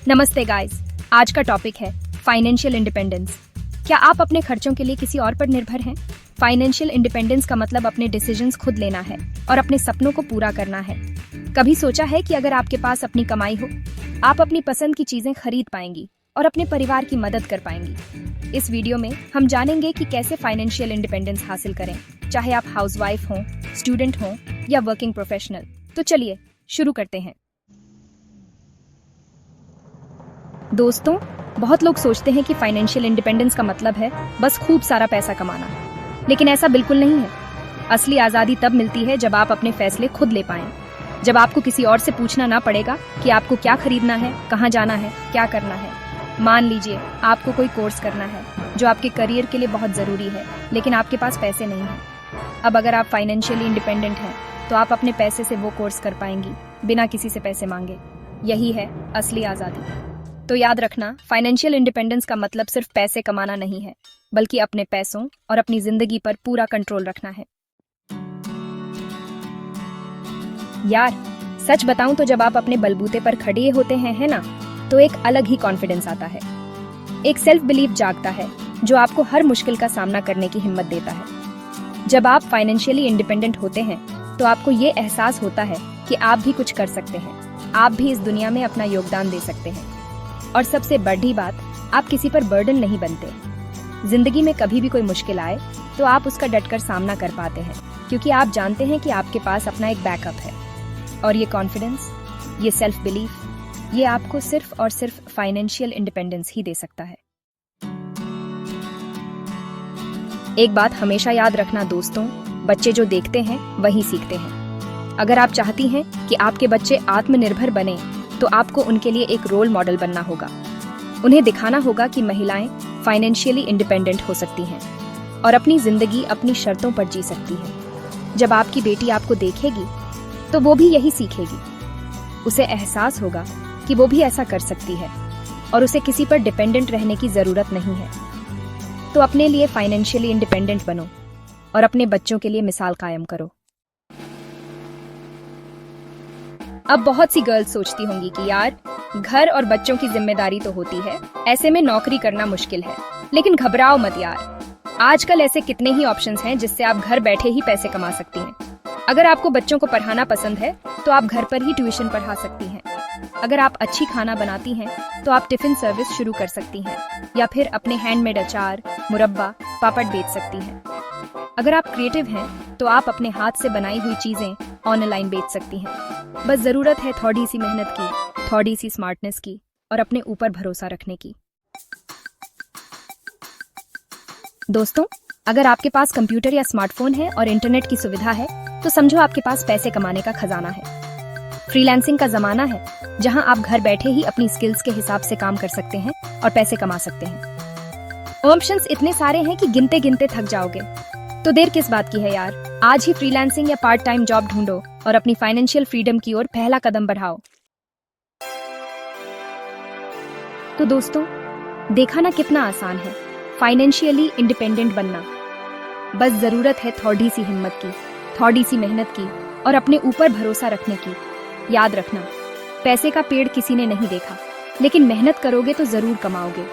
नमस्ते गाइस, आज का टॉपिक है फाइनेंशियल इंडिपेंडेंस। क्या आप अपने खर्चों के लिए किसी और पर निर्भर हैं? फाइनेंशियल इंडिपेंडेंस का मतलब अपने डिसीजंस खुद लेना है और अपने सपनों को पूरा करना है। कभी सोचा है कि अगर आपके पास अपनी कमाई हो, आप अपनी पसंद की चीजें खरीद पाएंगी और अपने परिवार की मदद कर पाएंगी। इस वीडियो में हम जानेंगे कि कैसे फाइनेंशियल इंडिपेंडेंस हासिल करें, चाहे आप हाउसवाइफ हों, स्टूडेंट हों या वर्किंग प्रोफेशनल। तो चलिए शुरू करते हैं। दोस्तों, बहुत लोग सोचते हैं कि फाइनेंशियल इंडिपेंडेंस का मतलब है बस खूब सारा पैसा कमाना, लेकिन ऐसा बिल्कुल नहीं है। असली आज़ादी तब मिलती है जब आप अपने फैसले खुद ले पाएं, जब आपको किसी और से पूछना ना पड़ेगा कि आपको क्या खरीदना है, कहाँ जाना है, क्या करना है। मान लीजिए आपको कोई कोर्स करना है जो आपके करियर के लिए बहुत ज़रूरी है, लेकिन आपके पास पैसे नहीं हैं। अब अगर आप फाइनेंशियली इंडिपेंडेंट हैं तो आप अपने पैसे से वो कोर्स कर पाएंगी बिना किसी से पैसे मांगे। यही है असली आज़ादी। तो याद रखना, फाइनेंशियल इंडिपेंडेंस का मतलब सिर्फ पैसे कमाना नहीं है, बल्कि अपने पैसों और अपनी जिंदगी पर पूरा कंट्रोल रखना है। यार, सच बताऊं तो जब आप अपने बलबूते पर खड़े होते हैं, है ना, तो एक अलग ही कॉन्फिडेंस आता है। एक सेल्फ बिलीफ जागता है जो आपको हर मुश्किल का सामना करने की हिम्मत देता है। जब आप फाइनेंशियली इंडिपेंडेंट होते हैं तो आपको ये एहसास होता है कि आप भी कुछ कर सकते हैं, आप भी इस दुनिया में अपना योगदान दे सकते हैं। और सबसे बड़ी बात, आप किसी पर बर्डन नहीं बनते। जिंदगी में कभी भी कोई मुश्किल आए तो आप उसका डटकर सामना कर पाते हैं, क्योंकि आप जानते हैं कि आपके पास अपना एक बैकअप है। और ये कॉन्फिडेंस, ये सेल्फ बिलीफ, ये आपको सिर्फ और सिर्फ फाइनेंशियल इंडिपेंडेंस ही दे सकता है। एक बात हमेशा याद रखना दोस्तों, बच्चे जो देखते हैं वही सीखते हैं। अगर आप चाहती हैं कि आपके बच्चे आत्मनिर्भर बने तो आपको उनके लिए एक रोल मॉडल बनना होगा। उन्हें दिखाना होगा कि महिलाएं फाइनेंशियली इंडिपेंडेंट हो सकती हैं और अपनी जिंदगी अपनी शर्तों पर जी सकती हैं। जब आपकी बेटी आपको देखेगी तो वो भी यही सीखेगी। उसे एहसास होगा कि वो भी ऐसा कर सकती है और उसे किसी पर डिपेंडेंट रहने की जरूरत नहीं है। तो अपने लिए फाइनेंशियली इंडिपेंडेंट बनो और अपने बच्चों के लिए मिसाल कायम करो। अब बहुत सी गर्ल्स सोचती होंगी कि यार, घर और बच्चों की जिम्मेदारी तो होती है, ऐसे में नौकरी करना मुश्किल है। लेकिन घबराओ मत यार, आजकल ऐसे कितने ही ऑप्शंस हैं जिससे आप घर बैठे ही पैसे कमा सकती हैं। अगर आपको बच्चों को पढ़ाना पसंद है तो आप घर पर ही ट्यूशन पढ़ा सकती हैं। अगर आप अच्छी खाना बनाती हैं तो आप टिफिन सर्विस शुरू कर सकती हैं, या फिर अपने हैंडमेड अचार, मुरब्बा, पापड़ बेच सकती हैं। अगर आप क्रिएटिव हैं तो आप अपने हाथ से बनाई हुई चीजें ऑनलाइन बेच सकती हैं। बस जरूरत है थोड़ी सी मेहनत की, थोड़ी सी स्मार्टनेस की और अपने ऊपर भरोसा रखने की। दोस्तों, अगर आपके पास कंप्यूटर या स्मार्टफोन है और इंटरनेट की सुविधा है तो समझो आपके पास पैसे कमाने का खजाना है। फ्रीलांसिंग का जमाना है जहां आप घर बैठे ही अपनी स्किल्स के हिसाब से काम कर सकते हैं और पैसे कमा सकते हैं। ऑप्शंस इतने सारे हैं कि गिनते गिनते थक जाओगे। तो देर किस बात की है यार, आज ही फ्रीलांसिंग या पार्ट टाइम जॉब ढूंढो और अपनी फाइनेंशियल फ्रीडम की ओर पहला कदम बढ़ाओ। तो दोस्तों, देखा ना कितना आसान है फाइनेंशियली इंडिपेंडेंट बनना। बस जरूरत है थोड़ी सी हिम्मत की, थोड़ी सी मेहनत की और अपने ऊपर भरोसा रखने की। याद रखना, पैसे का पेड़ किसी ने नहीं देखा, लेकिन मेहनत करोगे तो जरूर कमाओगे।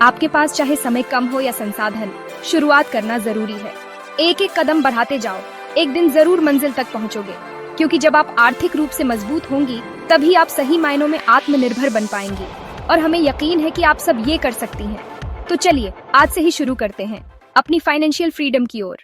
आपके पास चाहे समय कम हो या संसाधन, शुरुआत करना जरूरी है। एक एक कदम बढ़ाते जाओ, एक दिन जरूर मंजिल तक पहुंचोगे। क्योंकि जब आप आर्थिक रूप से मजबूत होंगी तभी आप सही मायनों में आत्मनिर्भर बन पाएंगी। और हमें यकीन है कि आप सब ये कर सकती हैं। तो चलिए आज से ही शुरू करते हैं अपनी फाइनेंशियल फ्रीडम की ओर।